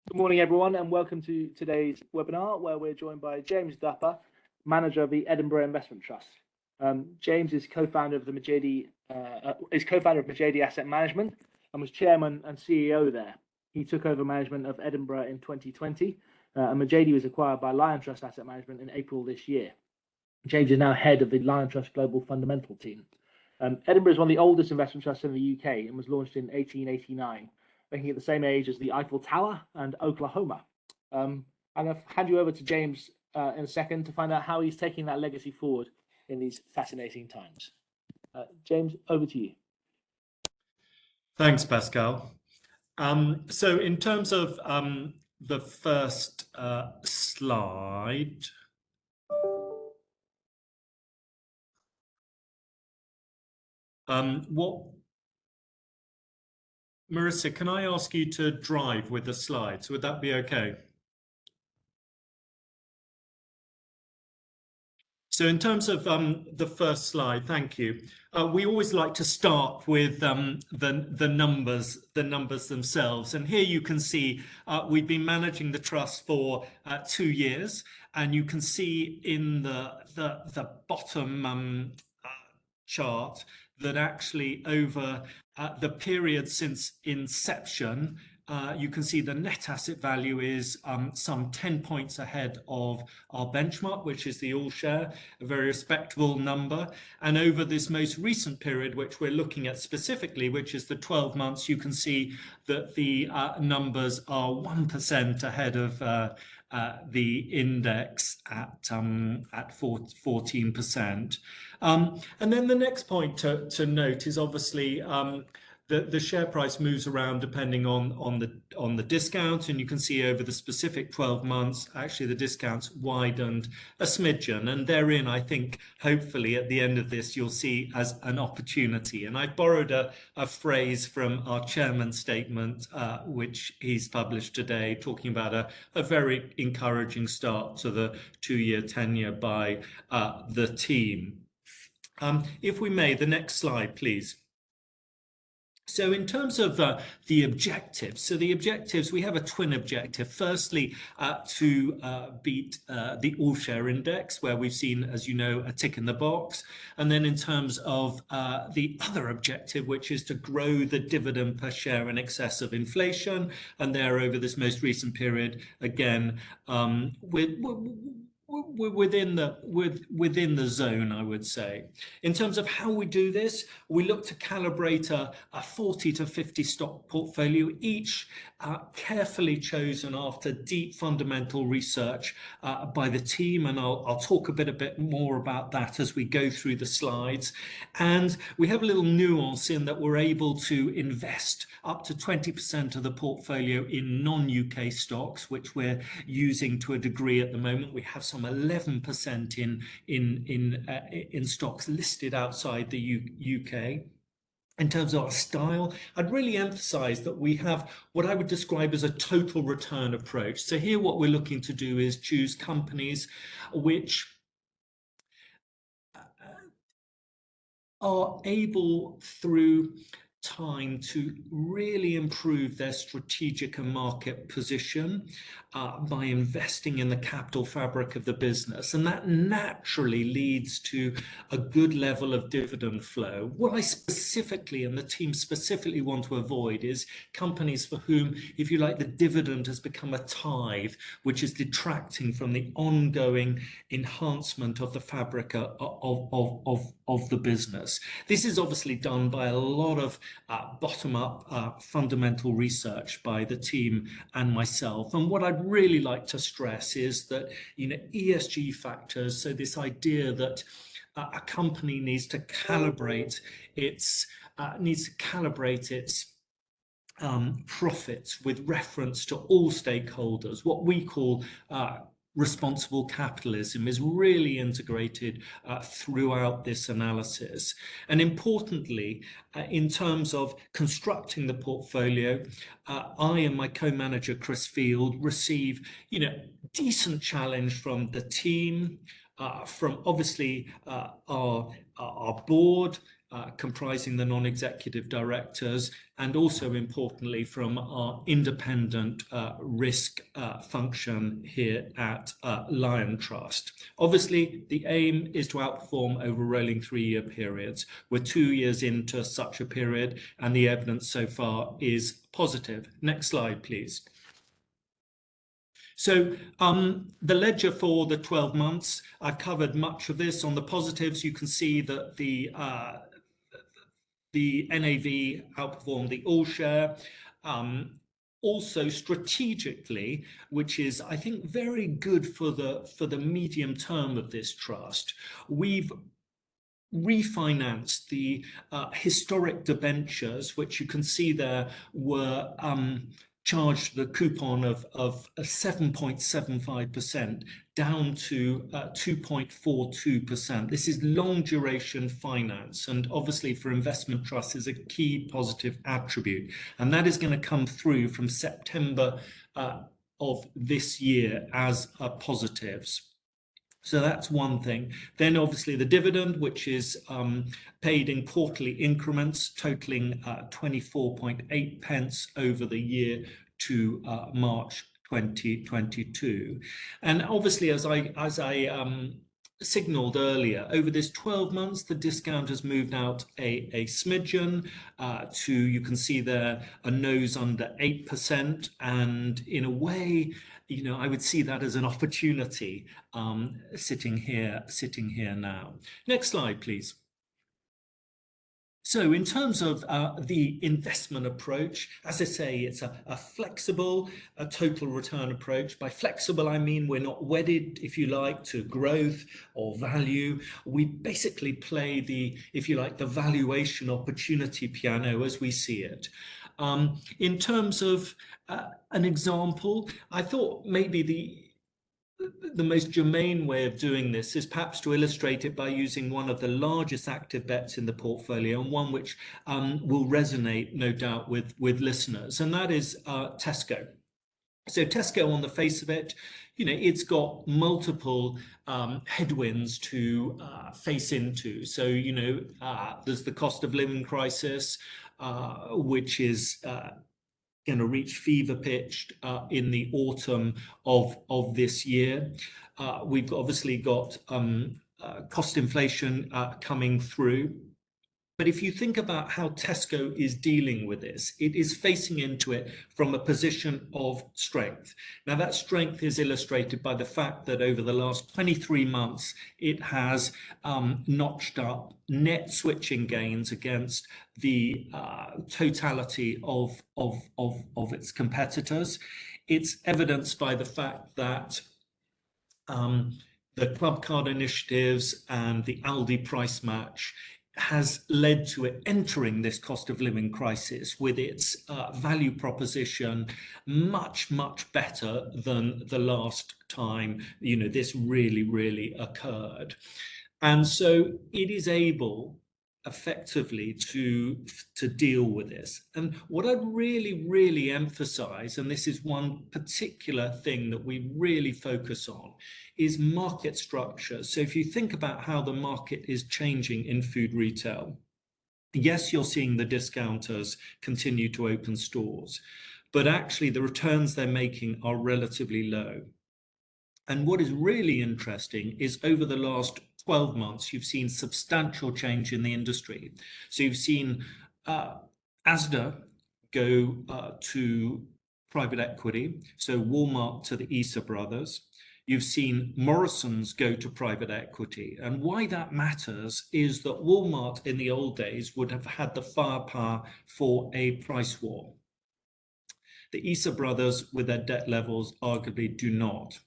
Good morning, everyone, and welcome to today's webinar, where we're joined by James Dupper, manager of the Edinburgh Investment Trust. James is co-founder of Majidi Asset Management and was chairman and CEO there. He took over management of Edinburgh in 2020, and Majidi was acquired by Trust Asset Management in April this year. James is now head of the Trust Global Fundamental Team. Edinburgh is one of the oldest investment trusts in the UK and was launched in 1889. Making it the same age as the Eiffel Tower and Oklahoma. I'm going to hand you over to James in a second to find out how he's taking that legacy forward in these fascinating times. James, over to you. Thanks, Pascal. So in terms of the first slide, Marissa, can I ask you to drive with the slides? Would that be okay? So in terms of the first slide, thank you. We always like to start with the numbers themselves. And here you can see we've been managing the trust for 2 years, and you can see in the bottom chart that actually over the period since inception, you can see the net asset value is some 10 points ahead of our benchmark, which is the all share, a very respectable number. And over this most recent period, which we're looking at specifically, which is the 12 months, you can see that the numbers are 1% ahead of the index at 14%. And then the next point to note is obviously the share price moves around depending on the discount, and you can see over the specific 12 months, actually the discounts widened a smidgen, and therein, I think, hopefully at the end of this, you'll see as an opportunity. And I borrowed a phrase from our chairman's statement, which he's published today, talking about a very encouraging start to the 2-year tenure by the team. If we may, the next slide, please. So in terms of the objectives, we have a twin objective. Firstly, to beat the all-share index, where we've seen, as you know, a tick in the box. And then in terms of the other objective, which is to grow the dividend per share in excess of inflation. And there, over this most recent period, again, we're within the zone, I would say. In terms of how we do this, we look to calibrate a 40 to 50 stock portfolio, each carefully chosen after deep fundamental research by the team, and I'll talk a bit more about that as we go through the slides. And we have a little nuance in that we're able to invest up to 20% of the portfolio in non-UK stocks, which we're using to a degree at the moment. We have some 11% in stocks listed outside the UK. In terms of our style, I'd really emphasize that we have what I would describe as a total return approach. So here what we're looking to do is choose companies which are able through time to really improve their strategic and market position by investing in the capital fabric of the business. And that naturally leads to a good level of dividend flow. What I specifically and the team specifically want to avoid is companies for whom, if you like, the dividend has become a tithe, which is detracting from the ongoing enhancement of the fabric of the business. This is obviously done by a lot of bottom-up fundamental research by the team and myself. And what I'd really like to stress is that, ESG factors, so this idea that a company needs to calibrate its profits with reference to all stakeholders. What we call responsible capitalism is really integrated throughout this analysis. And importantly, in terms of constructing the portfolio, I and my co-manager Chris Field receive, decent challenge from the team, from obviously our board, comprising the non-executive directors, and also importantly from our independent risk function here at Lion Trust. Obviously, the aim is to outperform over rolling 3-year periods. We're 2 years into such a period, and the evidence so far is positive. Next slide, please. So the ledger for the 12 months, I've covered much of this. On the positives, you can see that the NAV outperformed the all share. Also strategically, which is, I think, very good for the medium term of this trust, we've refinanced the historic debentures, which you can see there were charged the coupon of 7.75% down to 2.42%. This is long duration finance, and obviously for investment trusts is a key positive attribute, and that is going to come through from September of this year as positives. So that's one thing. Then obviously the dividend, which is paid in quarterly increments, totaling 24.8 pence over the year to March 2022. And obviously, as I signaled earlier, over this 12 months, the discount has moved out a smidgen to, you can see there, a nose under 8%. And in a way, you know, I would see that as an opportunity sitting here now. Next slide, please. So in terms of the investment approach, as I say, it's a flexible, total return approach. By flexible, I mean we're not wedded, if you like, to growth or value. We basically play the, if you like, the valuation opportunity piano as we see it. In terms of an example, I thought maybe the most germane way of doing this is perhaps to illustrate it by using one of the largest active bets in the portfolio, and one which will resonate, no doubt, with listeners, and that is Tesco. So Tesco, on the face of it, you know, it's got multiple headwinds to face into. So, you know, there's the cost of living crisis, which is going to reach fever pitch in the autumn of this year. We've obviously got cost inflation coming through. But if you think about how Tesco is dealing with this, it is facing into it from a position of strength. Now, that strength is illustrated by the fact that over the last 23 months, it has notched up net switching gains against the totality of its competitors. It's evidenced by the fact that the Club Card initiatives and the Aldi price match has led to it entering this cost of living crisis with its value proposition much better than the last time, you know, this really occurred. And so it is able effectively to deal with this. And what I'd really emphasize, and this is one particular thing that we really focus on, is market structure. So if you think about how the market is changing in food retail, yes, you're seeing the discounters continue to open stores, but actually the returns they're making are relatively low. And what is really interesting is over the last 12 months, you've seen substantial change in the industry. So you've seen Asda go to private equity, so Walmart to the Issa brothers. You've seen Morrison's go to private equity. And why that matters is that Walmart in the old days would have had the firepower for a price war. The Issa brothers, with their debt levels, arguably do not.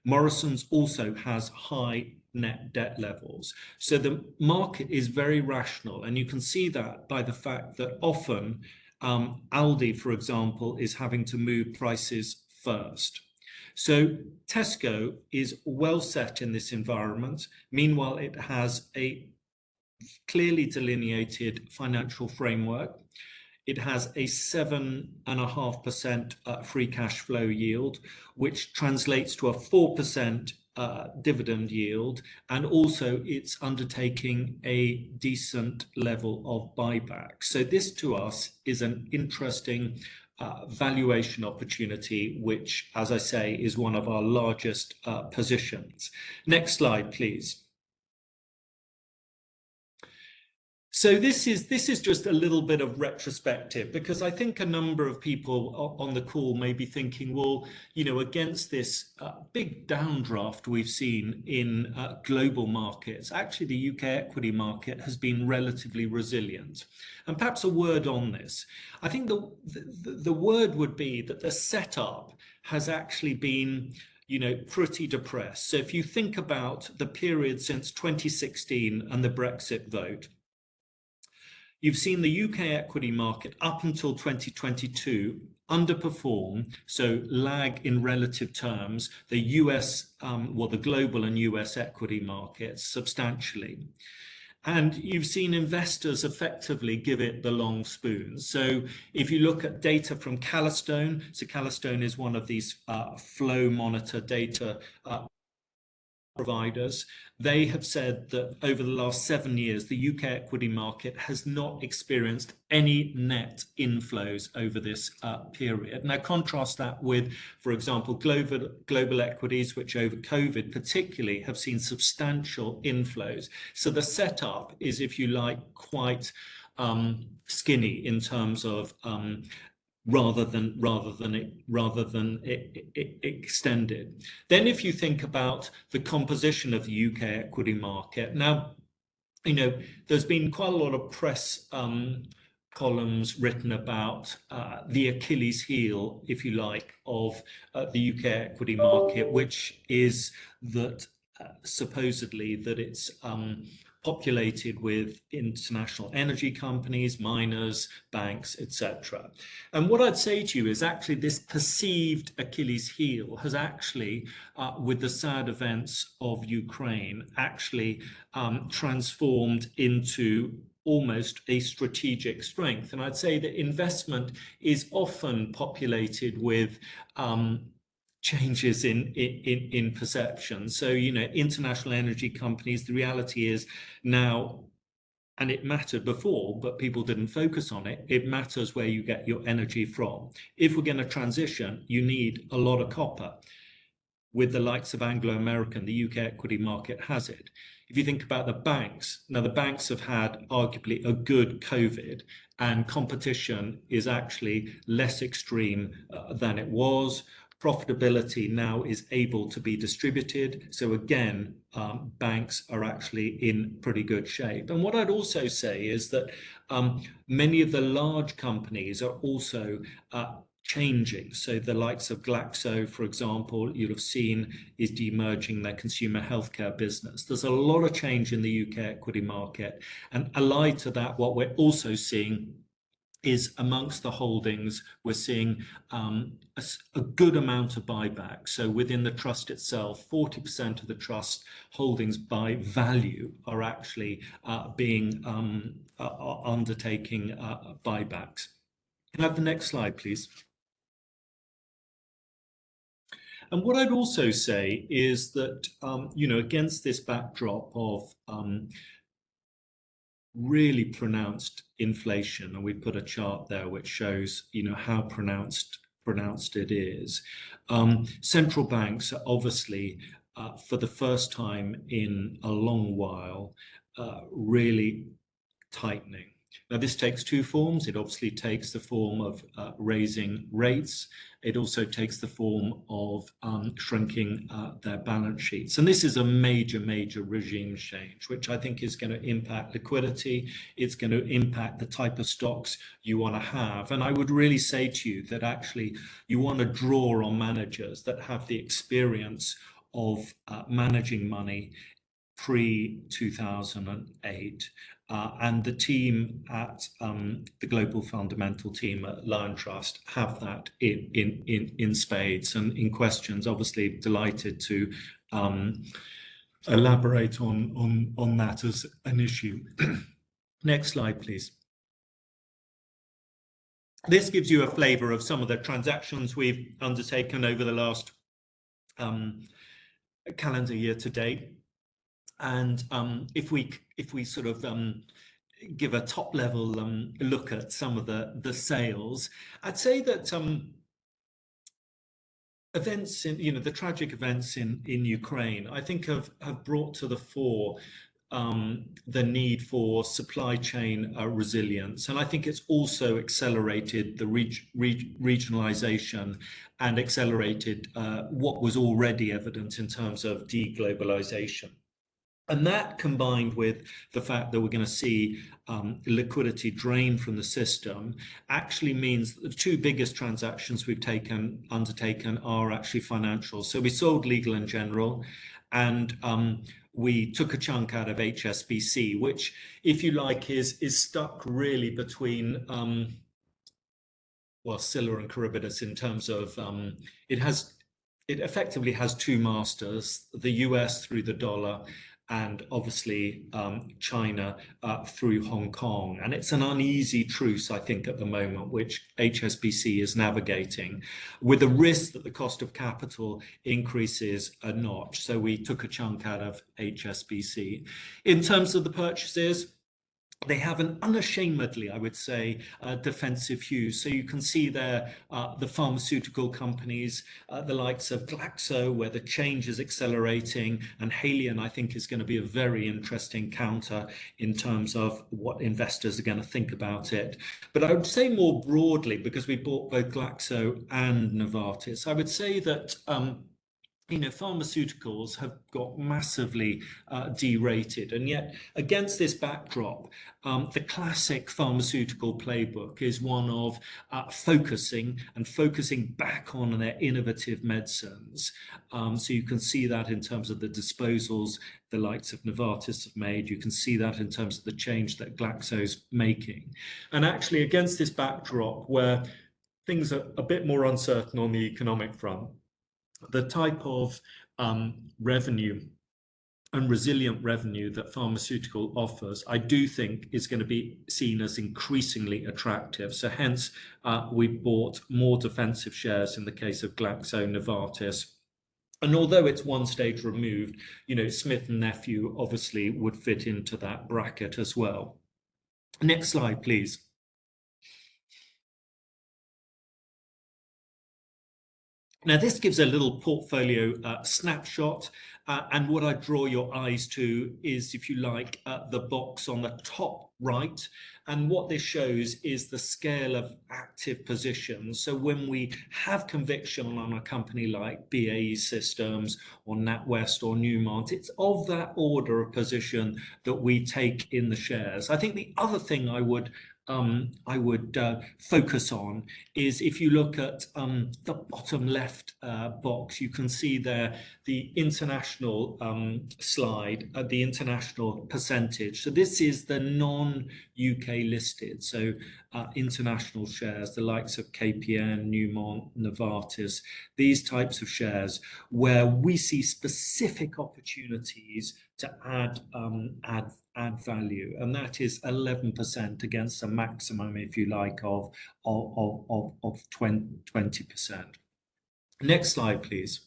Morrison's also has high net debt levels. So the market is very rational. And you can see that by the fact that often Aldi, for example, is having to move prices first. So Tesco is well set in this environment. Meanwhile, it has a clearly delineated financial framework. It has a 7.5% free cash flow yield, which translates to a 4% dividend yield, and also it's undertaking a decent level of buyback. So this to us is an interesting valuation opportunity, which, as I say, is one of our largest positions. Next slide, please. So this is just a little bit of retrospective, because I think a number of people on the call may be thinking, well, you know, against this big downdraft we've seen in global markets, actually the UK equity market has been relatively resilient. And perhaps a word on this. I think the word would be that the setup has actually been, you know, pretty depressed. So if you think about the period since 2016 and the Brexit vote, you've seen the UK equity market up until 2022 underperform, so lag in relative terms, the US, the global and US equity markets substantially. And you've seen investors effectively give it the long spoon. So if you look at data from Calastone, so Calastone is one of these flow monitor data providers, they have said that over the last 7 years, the UK equity market has not experienced any net inflows over this period. Now, contrast that with, for example, global equities, which over COVID particularly have seen substantial inflows. So the setup is, if you like, quite skinny in terms of rather than extended. Then if you think about the composition of the UK equity market, now, you know, there's been quite a lot of press columns written about the Achilles heel, if you like, of the UK equity market, which is that supposedly that it's populated with international energy companies, miners, banks, etc. And what I'd say to you is actually this perceived Achilles heel has actually, with the sad events of Ukraine, actually transformed into almost a strategic strength. And I'd say that investment is often populated with changes in perception. So, you know, international energy companies, the reality is now, and it mattered before, but people didn't focus on it, it matters where you get your energy from. If we're going to transition, you need a lot of copper. With the likes of Anglo American, the UK equity market has it. If you think about the banks, now the banks have had arguably a good COVID, and competition is actually less extreme than it was. Profitability now is able to be distributed. So again, banks are actually in pretty good shape. And what I'd also say is that many of the large companies are also changing. So the likes of Glaxo, for example, you'll have seen is demerging their consumer healthcare business. There's a lot of change in the UK equity market. And allied to that, what we're also seeing is amongst the holdings, we're seeing a good amount of buyback. So within the trust itself, 40% of the trust holdings by value are actually undertaking buybacks. Can I have the next slide, please? And what I'd also say is that, you know, against this backdrop of really pronounced inflation, and we put a chart there which shows, you know, how pronounced it is. Central banks are obviously, for the first time in a long while, really tightening. Now, this takes two forms. It obviously takes the form of raising rates. It also takes the form of shrinking their balance sheets. And this is a major regime change, which I think is going to impact liquidity. It's going to impact the type of stocks you want to have. And I would really say to you that actually you want to draw on managers that have the experience of managing money pre-2008. And the team at the Global Fundamental team at Liontrust have that in spades. And in questions, obviously delighted to elaborate on that as an issue. Next slide, please. This gives you a flavour of some of the transactions we've undertaken over the last calendar year to date. And if we sort of give a top level look at some of the sales, I'd say that events in, the tragic events in Ukraine, I think have brought to the fore the need for supply chain resilience. And I think it's also accelerated the regionalization and accelerated what was already evident in terms of deglobalization. And that, combined with the fact that we're going to see liquidity drain from the system, actually means that the two biggest transactions we've undertaken are actually financial. So we sold Legal & General, and we took a chunk out of HSBC, which, if you like, is stuck really between Scylla and Charybdis in terms of it effectively has two masters: the US through the dollar, and obviously China through Hong Kong. And it's an uneasy truce, I think, at the moment, which HSBC is navigating, with the risk that the cost of capital increases a notch. So we took a chunk out of HSBC. In terms of the purchases, they have an unashamedly, I would say, defensive hue. So you can see there the pharmaceutical companies, the likes of Glaxo, where the change is accelerating, and Haleon, I think, is going to be a very interesting counter in terms of what investors are going to think about it. But I would say more broadly, because we bought both Glaxo and Novartis, I would say that pharmaceuticals have got massively derated, and yet against this backdrop, the classic pharmaceutical playbook is one of focusing back on their innovative medicines. So you can see that in terms of the disposals the likes of Novartis have made. You can see that in terms of the change that Glaxo's making. And actually, against this backdrop, where things are a bit more uncertain on the economic front, the type of revenue and resilient revenue that pharmaceutical offers, I do think, is going to be seen as increasingly attractive. So hence, we bought more defensive shares in the case of Glaxo, Novartis. And although it's one stage removed, Smith & Nephew obviously would fit into that bracket as well. Next slide, please. Now, this gives a little portfolio snapshot, and what I draw your eyes to is, if you like, the box on the top right. And what this shows is the scale of active positions. So when we have conviction on a company like BAE Systems or NatWest or Newmont, it's of that order of position that we take in the shares. I think the other thing I would focus on is, if you look at the bottom left box, you can see there the international slide, the international percentage. So this is the non-UK listed, so international shares, the likes of KPN, Newmont, Novartis, these types of shares, where we see specific opportunities to add value, and that is 11% against a maximum, if you like, of 20%. Next slide, please.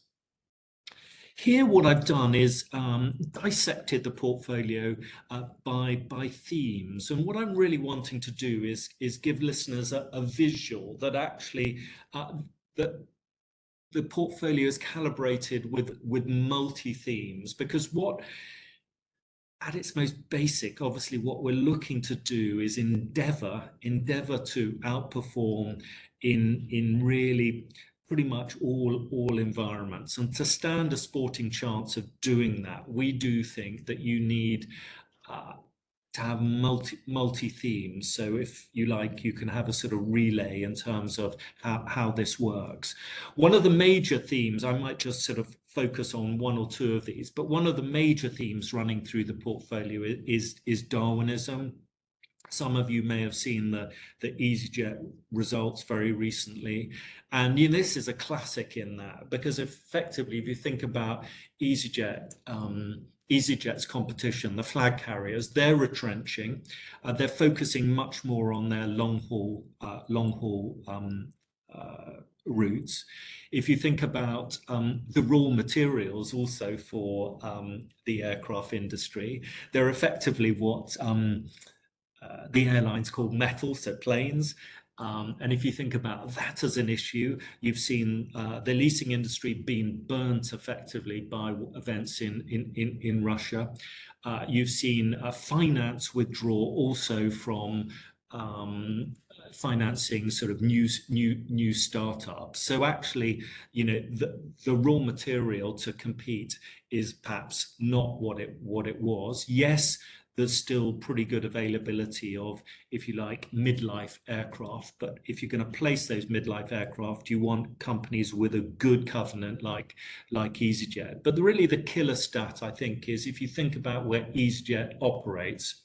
Here, what I've done is dissected the portfolio by themes, and what I'm really wanting to do is give listeners a visual that actually that the portfolio is calibrated with multi-themes, because at its most basic, obviously, what we're looking to do is endeavor to outperform in really pretty much all environments. And to stand a sporting chance of doing that, we do think that you need to have multi themes. So if you like, you can have a sort of relay in terms of how this works. One of the major themes, I might just sort of focus on one or two of these, but one of the major themes running through the portfolio is Darwinism. Some of you may have seen the EasyJet results very recently. And this is a classic in that, because effectively, if you think about EasyJet's competition, the flag carriers, they're retrenching. They're focusing much more on their long haul routes. If you think about the raw materials also for the aircraft industry, they're effectively what the airlines call metal, so planes. And if you think about that as an issue, you've seen the leasing industry being burnt effectively by events in Russia. You've seen finance withdraw also from financing sort of new startups. So actually, you know, the raw material to compete is perhaps not what it was. Yes, there's still pretty good availability of, if you like, midlife aircraft. But if you're going to place those midlife aircraft, you want companies with a good covenant like EasyJet. But really the killer stat, I think, is if you think about where EasyJet operates,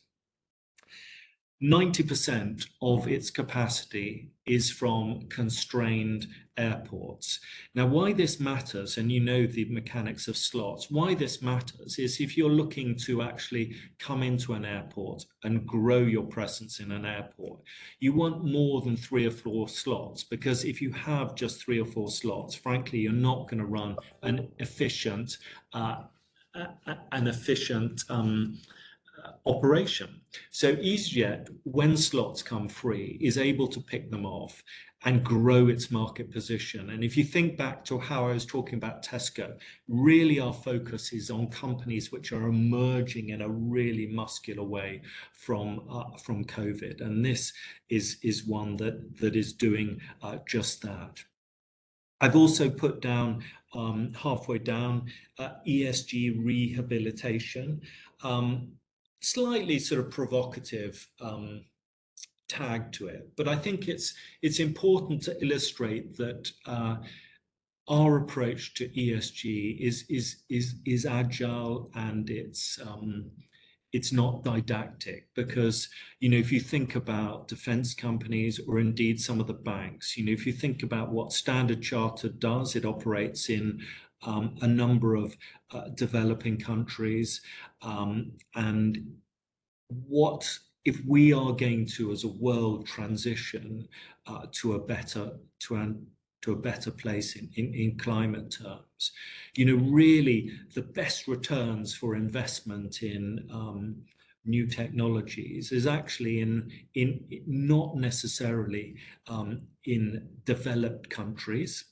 90% of its capacity is from constrained airports. Now, why this matters, and you know the mechanics of slots, why this matters is if you're looking to actually come into an airport and grow your presence in an airport, you want more than 3 or 4 slots, because if you have just 3 or 4 slots, frankly, you're not going to run an efficient operation. So EasyJet, when slots come free, is able to pick them off and grow its market position. And if you think back to how I was talking about Tesco, really our focus is on companies which are emerging in a really muscular way from COVID. And this is one that is doing just that. I've also put down halfway down ESG rehabilitation. Slightly sort of provocative tag to it, but I think it's important to illustrate that our approach to ESG is agile, and it's not didactic, because, you know, if you think about defense companies or indeed some of the banks, you know, if you think about what Standard Chartered does, it operates in a number of developing countries, and what if we are going to, as a world, transition to a better place in climate terms, you know, really the best returns for investment in new technologies is actually in not necessarily in developed countries,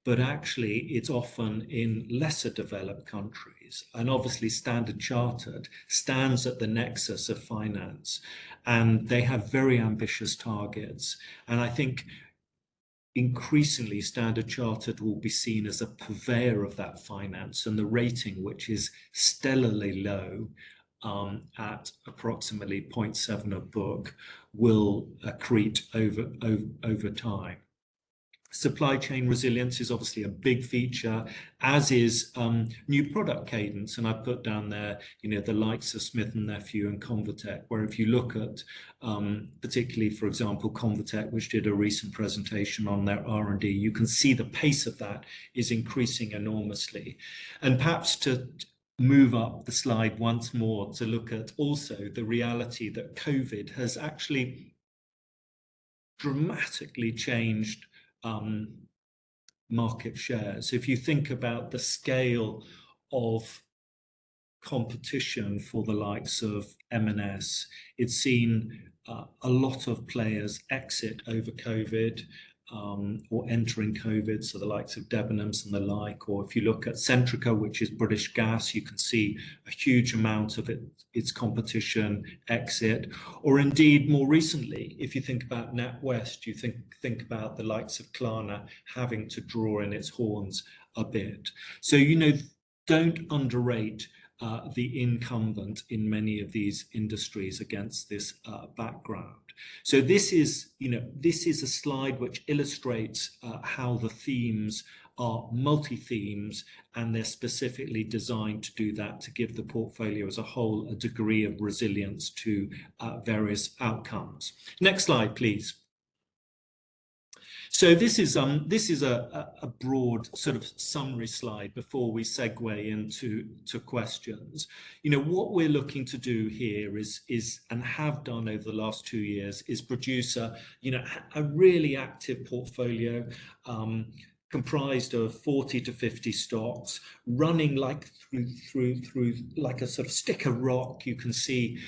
but actually it's often in lesser developed countries. And obviously Standard Chartered stands at the nexus of finance, and they have very ambitious targets. And I think increasingly Standard Chartered will be seen as a purveyor of that finance, and the rating, which is stellarly low, at approximately 0.7 of book, will accrete over time. Supply chain resilience is obviously a big feature, as is new product cadence. And I put down there, you know, the likes of Smith & Nephew and Convatec, where if you look at particularly, for example, Convatec, which did a recent presentation on their R&D, you can see the pace of that is increasing enormously. And perhaps to move up the slide once more to look at also the reality that COVID has actually dramatically changed market shares. If you think about the scale of competition for the likes of M&S, it's seen a lot of players exit over COVID, or entering COVID, so the likes of Debenhams and the like. Or if you look at Centrica, which is British Gas, you can see a huge amount of its competition exit. Or indeed, more recently, if you think about NatWest, you think about the likes of Klarna having to draw in its horns a bit. So, you know, don't underrate the incumbent in many of these industries against this background. So this is a slide which illustrates how the themes are multi-themes, and they're specifically designed to do that, to give the portfolio as a whole a degree of resilience to various outcomes. Next slide, please. So this is a broad sort of summary slide before we segue into questions. What we're looking to do here is and have done over the last 2 years is produce a really active portfolio comprised of 40 to 50 stocks running like through like a sort of stick of rock. You can see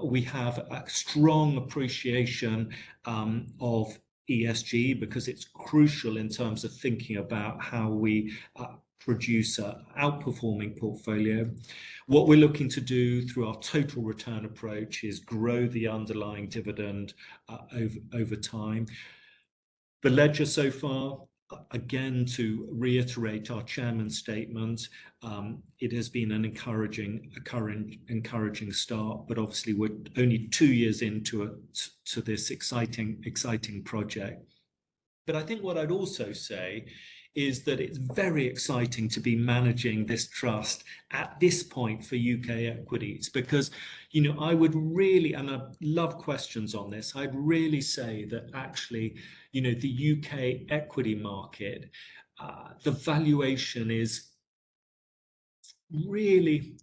we have a strong appreciation of ESG because it's crucial in terms of thinking about how we produce an outperforming portfolio. What we're looking to do through our total return approach is grow the underlying dividend over time. The ledger so far, again, to reiterate our chairman's statement, it has been an encouraging start, but obviously we're only 2 years into this exciting project. But I think what I'd also say is that it's very exciting to be managing this trust at this point for UK equities, because I would really, and I love questions on this, I'd really say that actually the UK equity market, the valuation is really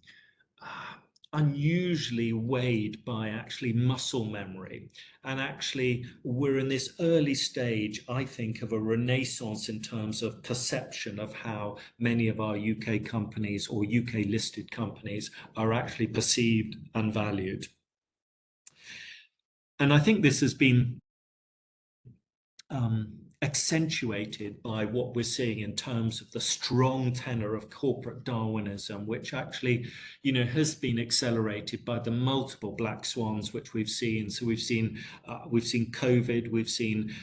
unusually weighed by actually muscle memory. And actually we're in this early stage, I think, of a renaissance in terms of perception of how many of our UK companies or UK listed companies are actually perceived and valued. And I think this has been accentuated by what we're seeing in terms of the strong tenor of corporate Darwinism, which actually, has been accelerated by the multiple black swans which we've seen. So we've seen COVID, we've seen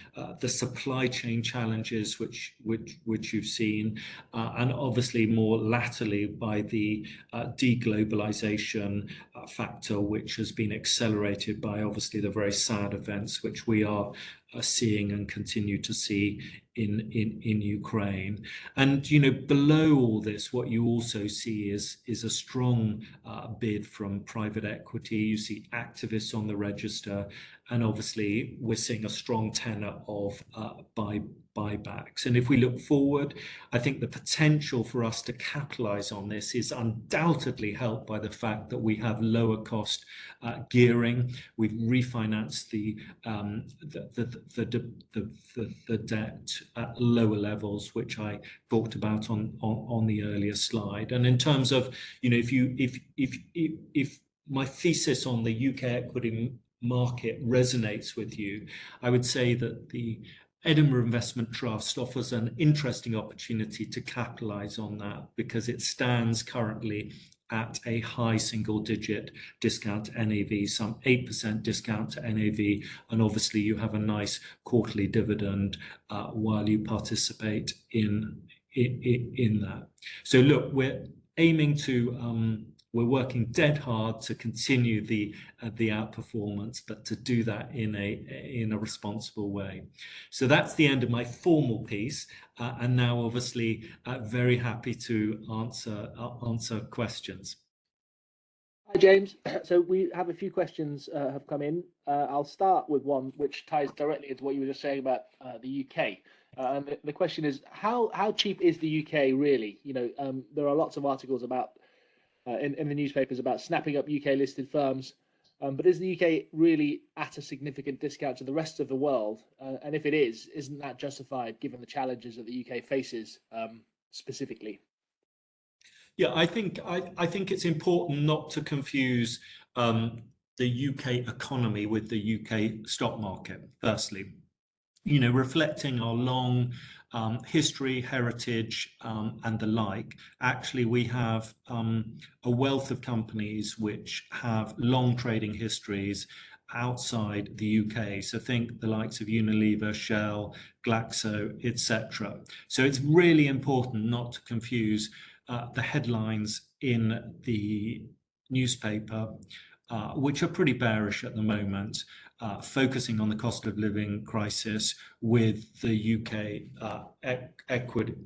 the supply chain challenges which you've seen, and obviously more latterly by the deglobalization factor, which has been accelerated by obviously the very sad events which we are seeing and continue to see in Ukraine. And below all this, what you also see is a strong bid from private equity. You see activists on the register, and obviously we're seeing a strong tenor of buybacks. And if we look forward, I think the potential for us to capitalize on this is undoubtedly helped by the fact that we have lower cost gearing. We've refinanced the debt at lower levels, which I talked about on the earlier slide. And in terms of, if my thesis on the UK equity market resonates with you, I would say that the Edinburgh Investment Trust offers an interesting opportunity to capitalize on that, because it stands currently at a high single-digit discount to NAV, some 8% discount to NAV, and obviously you have a nice quarterly dividend while you participate in that. So look, we're aiming to we're working dead hard to continue the outperformance, but to do that in a responsible way. So that's the end of my formal piece, and now obviously very happy to answer questions. Hi James. So we have a few questions have come in. I'll start with one which ties directly into what you were just saying about the UK. And the question is, how cheap is the UK really? There are lots of articles about in the newspapers about snapping up UK listed firms, but is the UK really at a significant discount to the rest of the world? And if it is, isn't that justified given the challenges that the UK faces specifically? Yeah, I think it's important not to confuse the UK economy with the UK stock market. Firstly, reflecting our long history, heritage, and the like, actually we have a wealth of companies which have long trading histories outside the UK. So think the likes of Unilever, Shell, Glaxo, etc. So it's really important not to confuse the headlines in the newspaper, which are pretty bearish at the moment, focusing on the cost of living crisis with the UK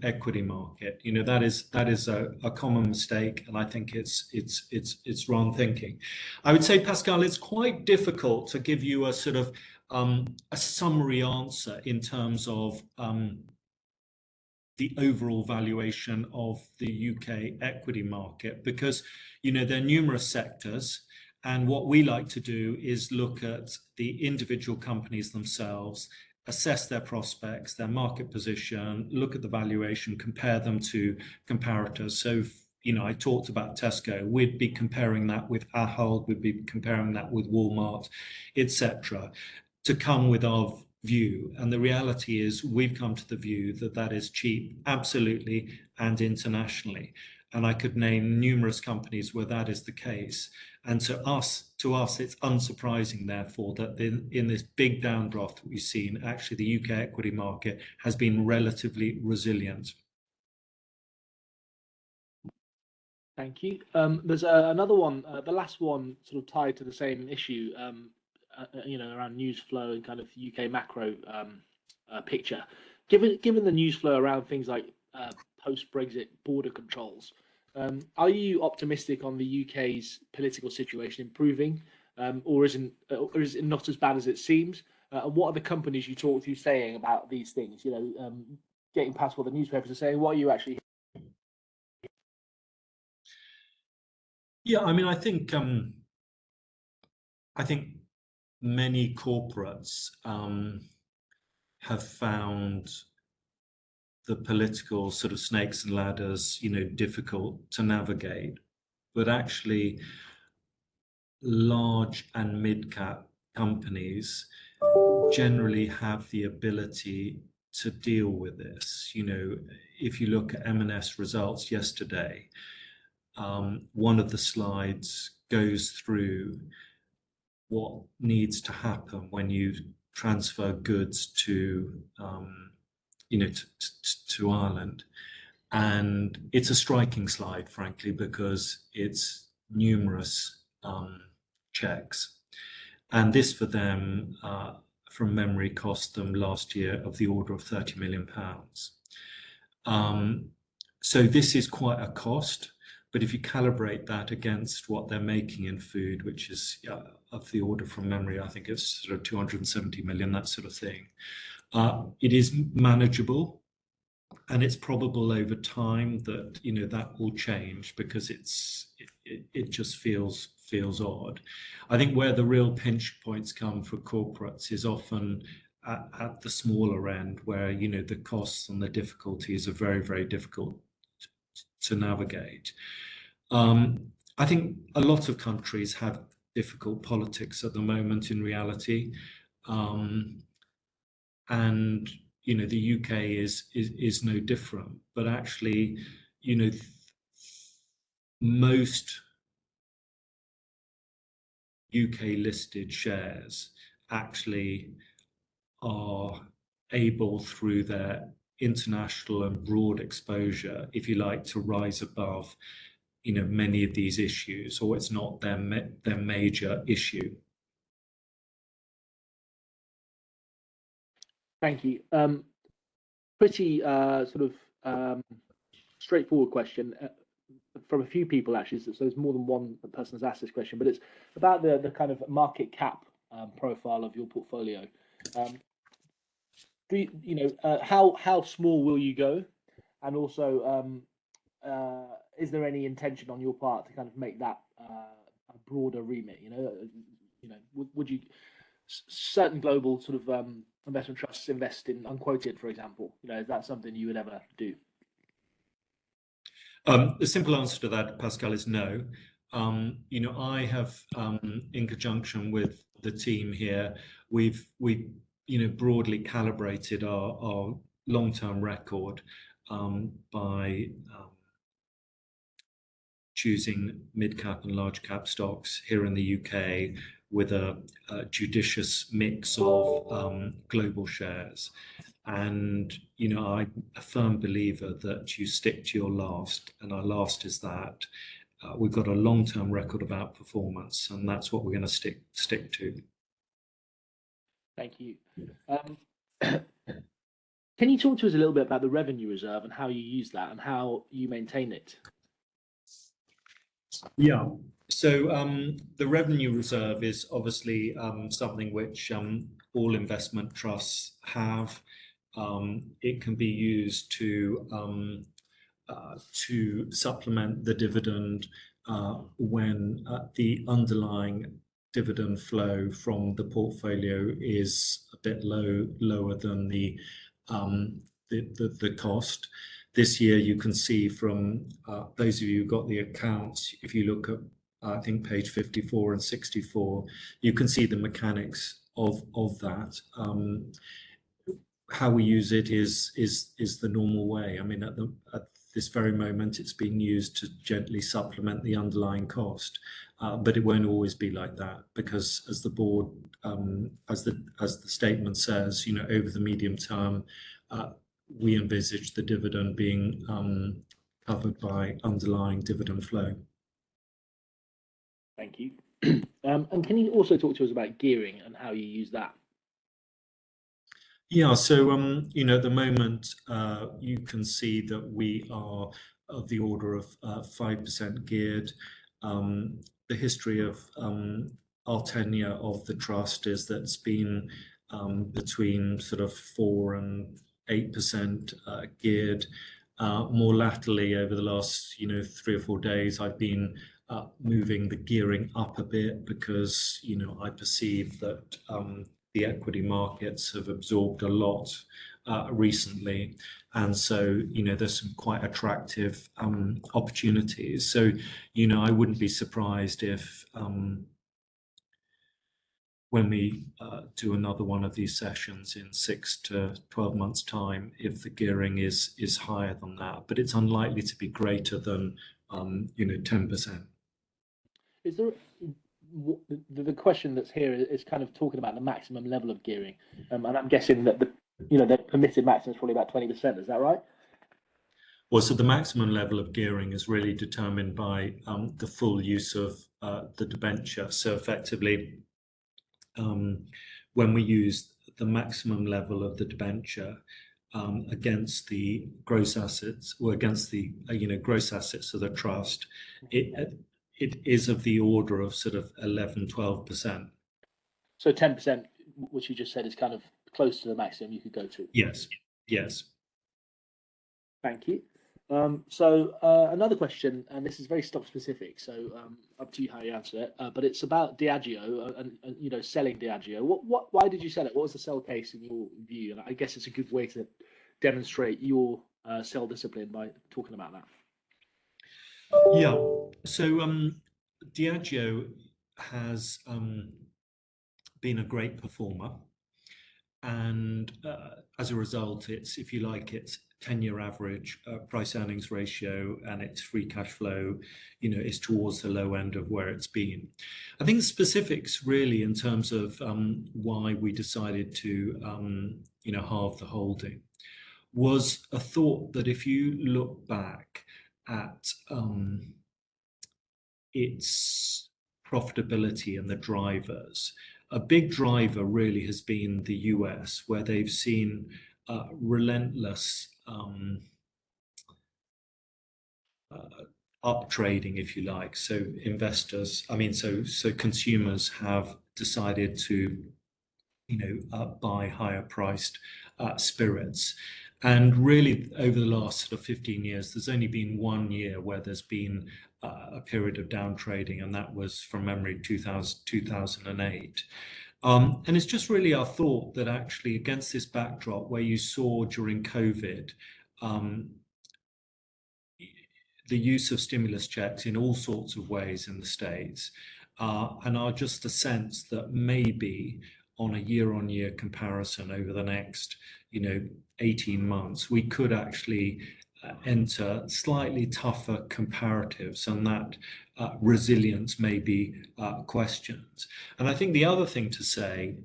equity market. That is a common mistake, and I think it's wrong thinking. I would say, Pascal, it's quite difficult to give you a sort of a summary answer in terms of the overall valuation of the UK equity market, because there are numerous sectors, and what we like to do is look at the individual companies themselves, assess their prospects, their market position, look at the valuation, compare them to comparators. So I talked about Tesco. We'd be comparing that with Uphaugh, we'd be comparing that with Walmart, etc., to come with our view. And the reality is we've come to the view that that is cheap, absolutely, and internationally. And I could name numerous companies where that is the case. And to us, it's unsurprising, therefore, that in this big downdraft that we've seen, actually the UK equity market has been relatively resilient. Thank you. There's another one, the last one, sort of tied to the same issue, around news flow and kind of UK macro picture. Given the news flow around things like post-Brexit border controls, are you optimistic on the UK's political situation improving, or is it not as bad as it seems? And what are the companies you talk to saying about these things? Getting past what the newspapers are saying, what are you actually? Yeah, I mean, I think many corporates have found the political sort of snakes and ladders, difficult to navigate. But actually, large and mid-cap companies generally have the ability to deal with this. If you look at M&S results yesterday, one of the slides goes through what needs to happen when you transfer goods to to Ireland. And it's a striking slide, frankly, because it's numerous checks. And this for them, from memory, cost them last year of the order of £30 million. So this is quite a cost. But if you calibrate that against what they're making in food, which is of the order from memory, I think it's sort of 270 million, that sort of thing, it is manageable. And it's probable over time that that will change, because it just feels odd. I think where the real pinch points come for corporates is often at the smaller end, where the costs and the difficulties are very, very difficult to navigate. I think a lot of countries have difficult politics at the moment, in reality, and the UK is no different. But actually, most UK listed shares actually are able, through their international and broad exposure, if you like, to rise above many of these issues, or it's not their major issue. Thank you. Pretty sort of straightforward question from a few people, actually. So there's more than one person has asked this question, but it's about the kind of market cap profile of your portfolio. How small will you go, and also is there any intention on your part to kind of make that a broader remit? Would you certain global sort of investment trusts invest in unquoted, for example? Is that something you would ever do? The simple answer to that, Pascal, is no. I have, in conjunction with the team here, we broadly calibrated our long-term record by choosing mid-cap and large-cap stocks here in the UK with a judicious mix of global shares. And, I'm a firm believer that you stick to your last, and our last is that. We've got a long-term record of outperformance, and that's what we're going to stick to. Thank you. Can you talk to us a little bit about the revenue reserve and how you use that and how you maintain it? Yeah. The revenue reserve is obviously something which all investment trusts have. It can be used to supplement the dividend when the underlying dividend flow from the portfolio is a bit lower than the cost. This year, you can see from those of you who got the accounts, if you look at I think page 54 and 64, you can see the mechanics of that. How we use it is the normal way. I mean, at this very moment, it's being used to gently supplement the underlying cost, but it won't always be like that, because as the board, as the statement says, you know, over the medium term, we envisage the dividend being covered by underlying dividend flow. Thank you. And can you also talk to us about gearing and how you use that? Yeah, so you know, at the moment, you can see that we are of the order of 5% geared. The history of our tenure of the trust is that it's been between sort of 4 and 8% geared. More latterly, over the last 3 or 4 days, I've been moving the gearing up a bit, because I perceive that the equity markets have absorbed a lot recently, and so there's some quite attractive opportunities. So I wouldn't be surprised if when we do another one of these sessions in 6 to 12 months' time, if the gearing is higher than that, but it's unlikely to be greater than 10%. Is there the question that's here is kind of talking about the maximum level of gearing, and I'm guessing that the permitted maximum is probably about 20%. Is that right? Well, so the maximum level of gearing is really determined by the full use of the debenture. So effectively, when we use the maximum level of the debenture against the gross assets, or against the gross assets of the trust, it is of the order of sort of 11-12%. So 10%, which you just said, is kind of close to the maximum you could go to. Yes. Thank you. Another question, and this is very stock specific, so up to you how you answer it. But it's about Diageo and selling Diageo. Why did you sell it? What was the sell case in your view? And I guess it's a good way to demonstrate your sell discipline by talking about that. Yeah. So Diageo has been a great performer, and as a result, it's, if you like, its 10-year average price earnings ratio and its free cash flow, is towards the low end of where it's been. I think the specifics really in terms of why we decided to halve the holding was a thought that if you look back at its profitability and the drivers, a big driver really has been the US, where they've seen relentless up trading, if you like. So consumers have decided to buy higher priced spirits. And really, over the last sort of 15 years, there's only been 1 year where there's been a period of down trading, and that was, from memory, 2008. And it's just really our thought that actually, against this backdrop where you saw during COVID the use of stimulus checks in all sorts of ways in the States, and are just a sense that maybe on a year-on-year comparison over the next 18 months, we could actually enter slightly tougher comparatives, and that resilience may be questioned. And I think the other thing to say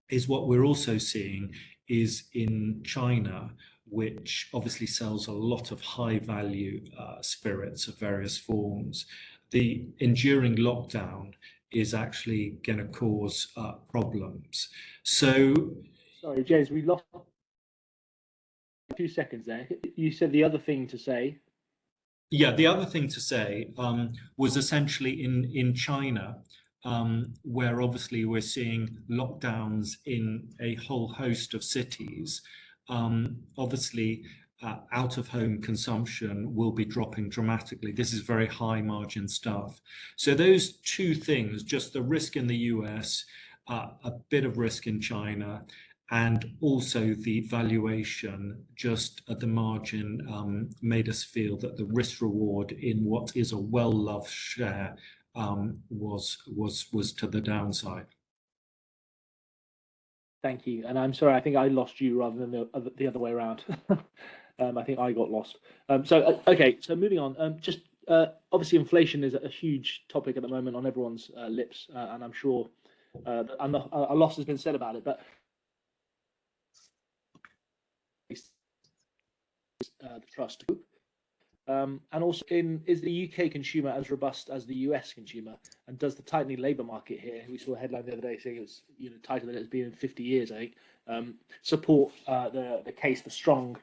is what we're also seeing is in China, which obviously sells a lot of high-value spirits of various forms, the enduring lockdown is actually going to cause problems. So, sorry, James, we lost a few seconds there. You said the other thing to say. Yeah, the other thing to say was essentially in China, where obviously we're seeing lockdowns in a whole host of cities. Obviously, out-of-home consumption will be dropping dramatically. This is very high margin stuff. So those two things, just the risk in the US, a bit of risk in China, and also the valuation just at the margin made us feel that the risk reward in what is a well-loved share was to the downside. Thank you. And I'm sorry, I think I lost you rather than the other way around. I think I got lost. Okay, so moving on. Just obviously, inflation is a huge topic at the moment on everyone's lips, and I'm sure a lot has been said about it. But the trust group, and also is the UK consumer as robust as the US consumer? And does the tightening labour market here, we saw a headline the other day saying it was tighter than it's been in 50 years, I think, support the case for strong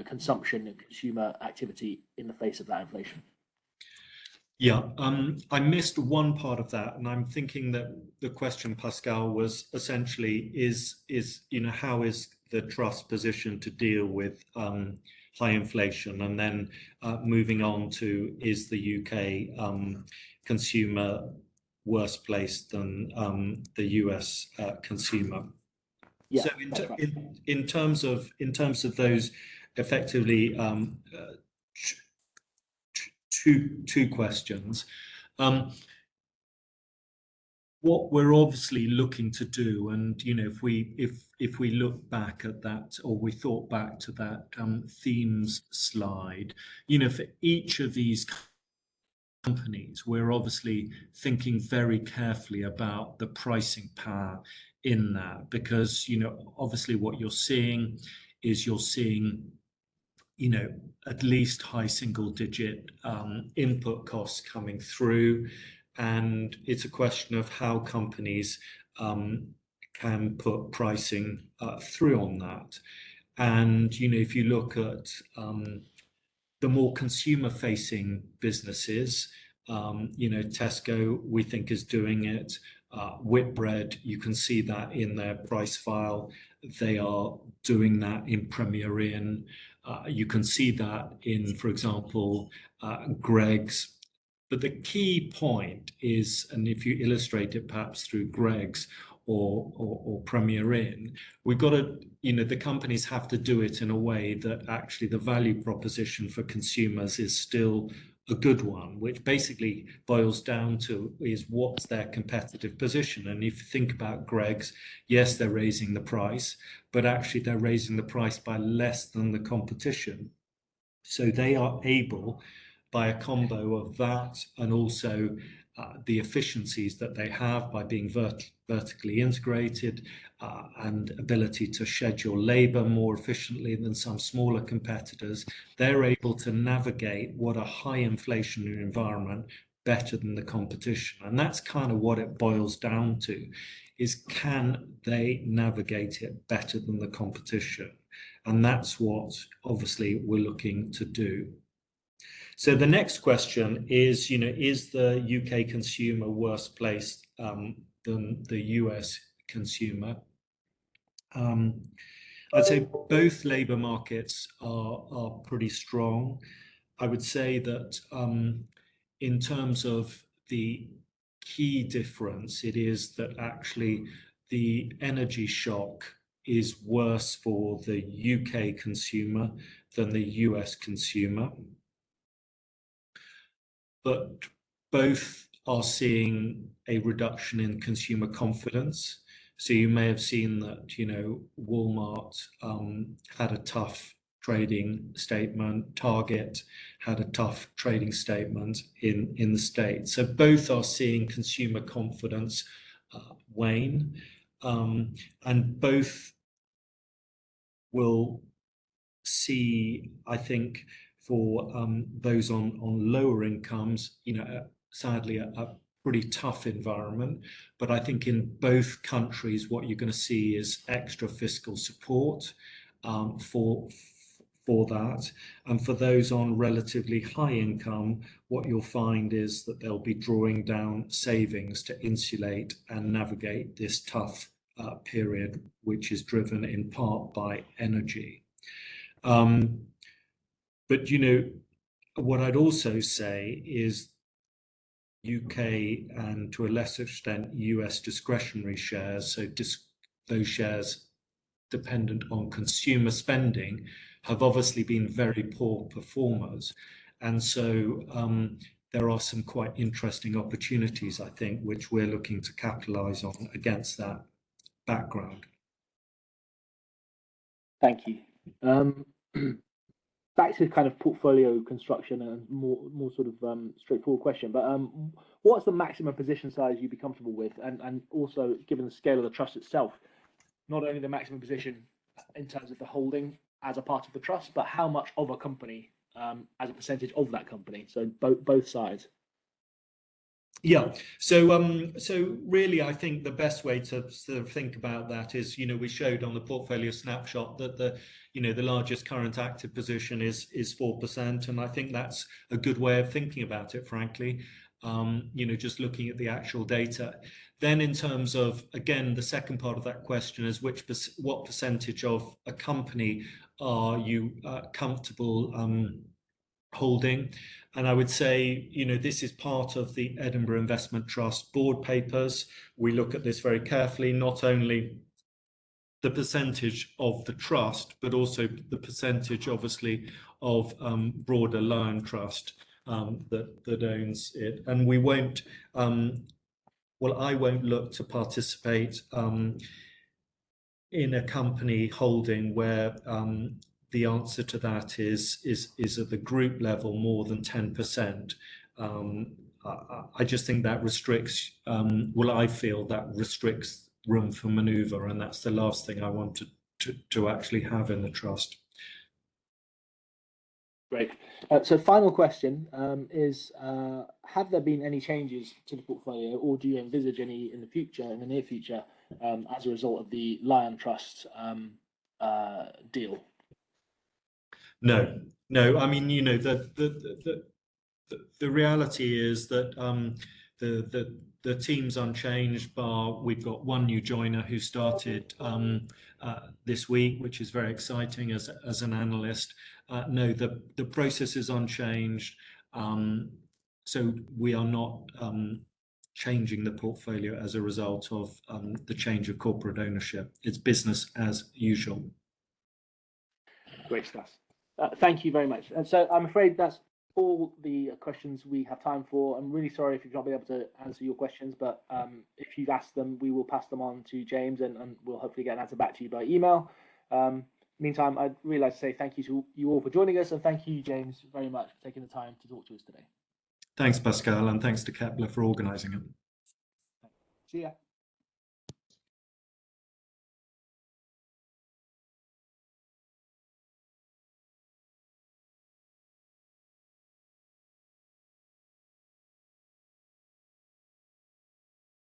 consumption and consumer activity in the face of that inflation? Yeah, I missed one part of that, and I'm thinking that the question, Pascal, was essentially how is the trust positioned to deal with high inflation, and then moving on to is the UK consumer worse placed than the US consumer? Yeah, So that's right. in terms of those, effectively two questions. What we're obviously looking to do, and if we look back at that, or we thought back to that themes slide, for each of these companies, we're obviously thinking very carefully about the pricing power in that, because obviously what you're seeing is at least high single digit input costs coming through, and it's a question of how companies can put pricing through on that. And if you look at the more consumer-facing businesses, Tesco, we think, is doing it. Whitbread, you can see that in their price file. They are doing that in Premier Inn. You can see that in, for example, Greggs. But the key point is, and if you illustrate it perhaps through Greggs or Premier Inn, we've got to, the companies have to do it in a way that actually the value proposition for consumers is still a good one, which basically boils down to is what's their competitive position. And if you think about Greggs, yes, they're raising the price, but actually they're raising the price by less than the competition. So they are able, by a combo of that and also the efficiencies that they have by being vertically integrated and ability to schedule labor more efficiently than some smaller competitors, they're able to navigate what a high inflationary environment better than the competition. And that's kind of what it boils down to, is can they navigate it better than the competition? And that's what obviously we're looking to do. So the next question is, is the UK consumer worse placed than the US consumer? I'd say both labour markets are pretty strong. I would say that in terms of the key difference, it is that actually the energy shock is worse for the UK consumer than the US consumer. But both are seeing a reduction in consumer confidence. So you may have seen that, Walmart had a tough trading statement. Target had a tough trading statement in the States. So both are seeing consumer confidence wane, and both will see, I think, for those on lower incomes, sadly a pretty tough environment. But I think in both countries, what you're going to see is extra fiscal support for for that. And for those on relatively high income, what you'll find is that they'll be drawing down savings to insulate and navigate this tough period, which is driven in part by energy. But, you know, what I'd also say is UK and to a lesser extent US discretionary shares, so those shares dependent on consumer spending, have obviously been very poor performers. And so there are some quite interesting opportunities, I think, which we're looking to capitalize on against that background. Thank you. Back to kind of portfolio construction and more sort of straightforward question, but what's the maximum position size you'd be comfortable with, and also given the scale of the trust itself, not only the maximum position in terms of the holding as a part of the trust, but how much of a company as a percentage of that company, so both sides. Yeah, so really, I think the best way to sort of think about that is, you know, we showed on the portfolio snapshot that the largest current active position is 4%, and I think that's a good way of thinking about it, frankly. You know, just looking at the actual data. Then, in terms of, again, the second part of that question is what percentage of a company are you comfortable holding? And I would say, you know, this is part of the Edinburgh Investment Trust board papers. We look at this very carefully, not only the percentage of the trust, but also the percentage, obviously, of broader Lion Trust that owns it. And we won't, well, I won't look to participate in a company holding where the answer to that is at the group level more than 10%. I just think that restricts, well, I feel that restricts room for maneuver, and that's the last thing I want to actually have in the trust. Great. So final question is, have there been any changes to the portfolio, or do you envisage any in the future, in the near future, as a result of the Lion Trust deal? No. I mean, you know, the reality is that the team's unchanged, bar we've got one new joiner who started this week, which is very exciting as an analyst. No, the process is unchanged, so we are not changing the portfolio as a result of the change of corporate ownership. It's business as usual. Great stuff. Thank you very much. And so I'm afraid that's all the questions we have time for. I'm really sorry if you've not been able to answer your questions, but if you've asked them, we will pass them on to James, and we'll hopefully get an answer back to you by email. Meantime, I'd really like to say thank you to you all for joining us, and thank you, James, very much for taking the time to talk to us today. Thanks, Pascal, and thanks to Kepler for organising it. See ya.